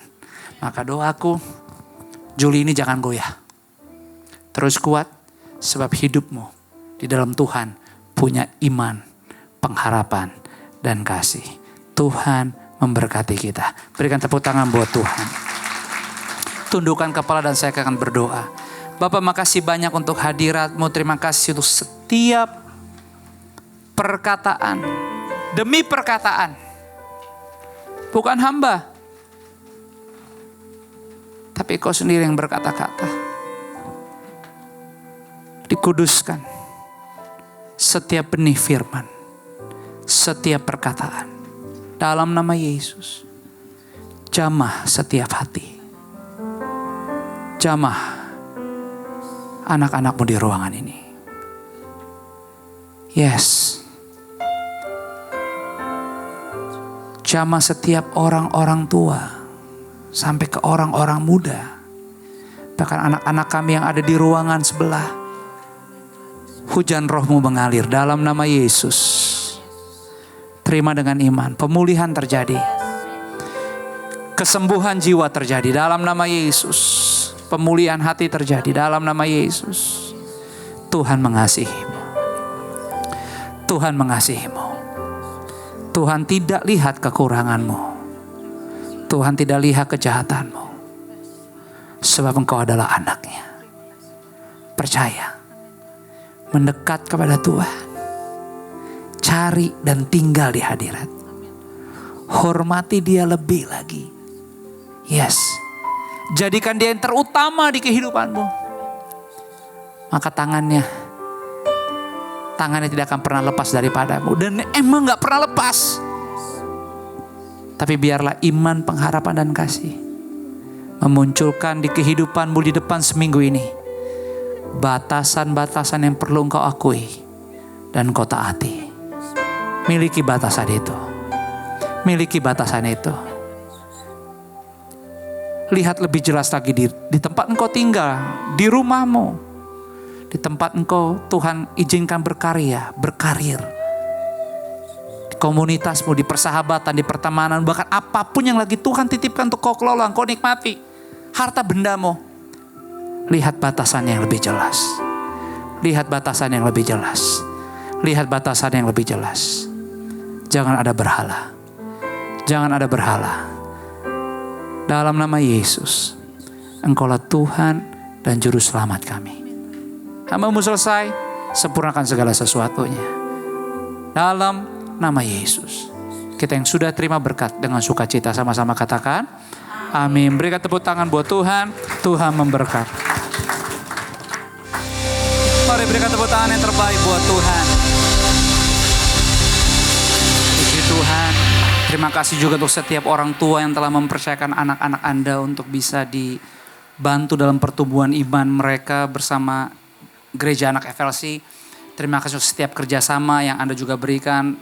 C: Maka doaku, Juli ini jangan goyah. Terus kuat, sebab hidupmu di dalam Tuhan punya iman, pengharapan, dan kasih. Tuhan memberkati kita. Berikan tepuk tangan buat Tuhan. Tundukkan kepala dan saya akan berdoa. Bapak, makasih banyak untuk hadirat-Mu. Terima kasih untuk setiap perkataan. Demi perkataan. Bukan hamba. Tapi Kau sendiri yang berkata-kata. Dikuduskan. Setiap benih firman. Setiap perkataan. Dalam nama Yesus. Jamah setiap hati. Jamah anak-anak-Mu di ruangan ini. Yes. Jamah setiap orang-orang tua sampai ke orang-orang muda, bahkan anak-anak kami yang ada di ruangan sebelah. Hujan roh-Mu mengalir dalam nama Yesus. Terima dengan iman, pemulihan terjadi. Kesembuhan jiwa terjadi dalam nama Yesus. Pemulihan hati terjadi dalam nama Yesus. Tuhan mengasihi-Mu. Tuhan mengasihi-Mu. Tuhan tidak lihat kekurangan-Mu. Tuhan tidak lihat kejahatan-Mu. Sebab Engkau adalah anak-Nya. Percaya. Mendekat kepada Tuhan. Cari dan tinggal di hadirat. Hormati Dia lebih lagi. Yes. Jadikan Dia yang terutama di kehidupanmu. Maka tangannya tidak akan pernah lepas daripadamu. Dan emang gak pernah lepas. Tapi biarlah iman, pengharapan dan kasih memunculkan di kehidupanmu di depan seminggu ini. Batasan-batasan yang perlu engkau akui dan engkau taati. Miliki batasan itu. Miliki batasan itu. Lihat lebih jelas lagi di tempat engkau tinggal, di rumahmu. Di tempat engkau Tuhan izinkan berkarya, berkarir. Di komunitasmu, di persahabatan, di pertemanan, bahkan apapun yang lagi Tuhan titipkan untuk kau kelola, kau nikmati. Harta bendamu. Lihat batasan yang lebih jelas. Lihat batasan yang lebih jelas. Lihat batasan yang lebih jelas. Jangan ada berhala. Jangan ada berhala. Dalam nama Yesus, Engkaulah Tuhan dan Juru Selamat kami. Hamba-Mu selesai, sempurnakan segala sesuatunya. Dalam nama Yesus. Kita yang sudah terima berkat dengan sukacita sama-sama katakan, amin. Berikan tepuk tangan buat Tuhan. Tuhan memberkati. Mari berikan tepuk tangan yang terbaik buat Tuhan. Puji Tuhan. Terima kasih juga untuk setiap orang tua yang telah mempercayakan anak-anak Anda untuk bisa dibantu dalam pertumbuhan iman mereka bersama Gereja Anak FLC. Terima kasih untuk setiap kerjasama yang Anda juga berikan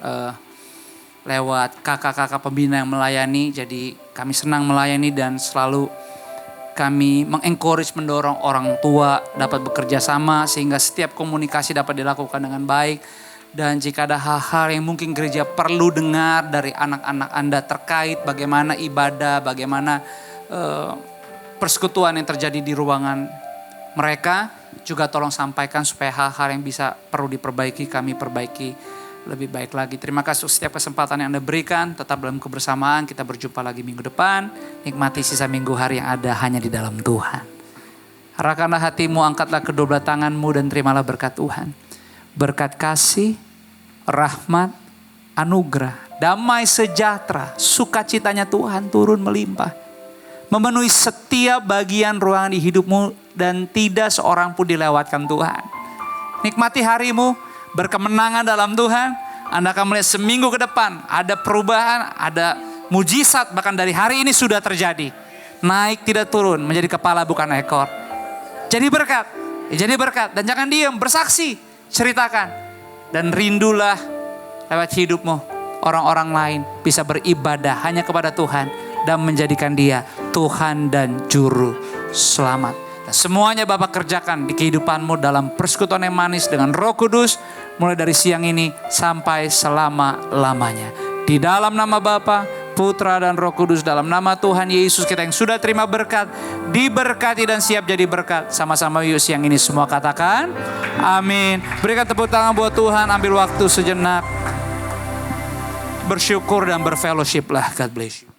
C: lewat kakak-kakak pembina yang melayani. Jadi kami senang melayani dan selalu kami mengencourage, mendorong orang tua dapat bekerja sama sehingga setiap komunikasi dapat dilakukan dengan baik. Dan jika ada hal-hal yang mungkin gereja perlu dengar dari anak-anak Anda terkait bagaimana ibadah, bagaimana persekutuan yang terjadi di ruangan mereka, juga tolong sampaikan supaya hal-hal yang bisa perlu diperbaiki, kami perbaiki lebih baik lagi. Terima kasih untuk setiap kesempatan yang Anda berikan. Tetap dalam kebersamaan, kita berjumpa lagi minggu depan. Nikmati sisa minggu hari yang ada hanya di dalam Tuhan. Arahkanlah hatimu, angkatlah kedua belah tanganmu dan terimalah berkat Tuhan. Berkat kasih, rahmat, anugerah, damai sejahtera, sukacitanya Tuhan turun melimpah. Memenuhi setiap bagian ruangan di hidupmu dan tidak seorang pun dilewatkan Tuhan. Nikmati harimu, berkemenangan dalam Tuhan. Anda akan melihat seminggu ke depan ada perubahan, ada mujizat, bahkan dari hari ini sudah terjadi. Naik tidak turun, menjadi kepala bukan ekor. Jadi berkat dan jangan diam, bersaksi. Ceritakan dan rindulah lewat hidupmu orang-orang lain bisa beribadah hanya kepada Tuhan dan menjadikan Dia Tuhan dan Juru Selamat. Dan semuanya Bapa kerjakan di kehidupanmu dalam persekutuan yang manis dengan Roh Kudus mulai dari siang ini sampai selama-lamanya. Di dalam nama Bapa, Putra dan Roh Kudus, dalam nama Tuhan Yesus, kita yang sudah terima berkat, diberkati dan siap jadi berkat. Sama-sama yuk siang ini semua katakan amin. Berikan tepuk tangan buat Tuhan, ambil waktu sejenak, bersyukur dan berfellowship lah. God bless you.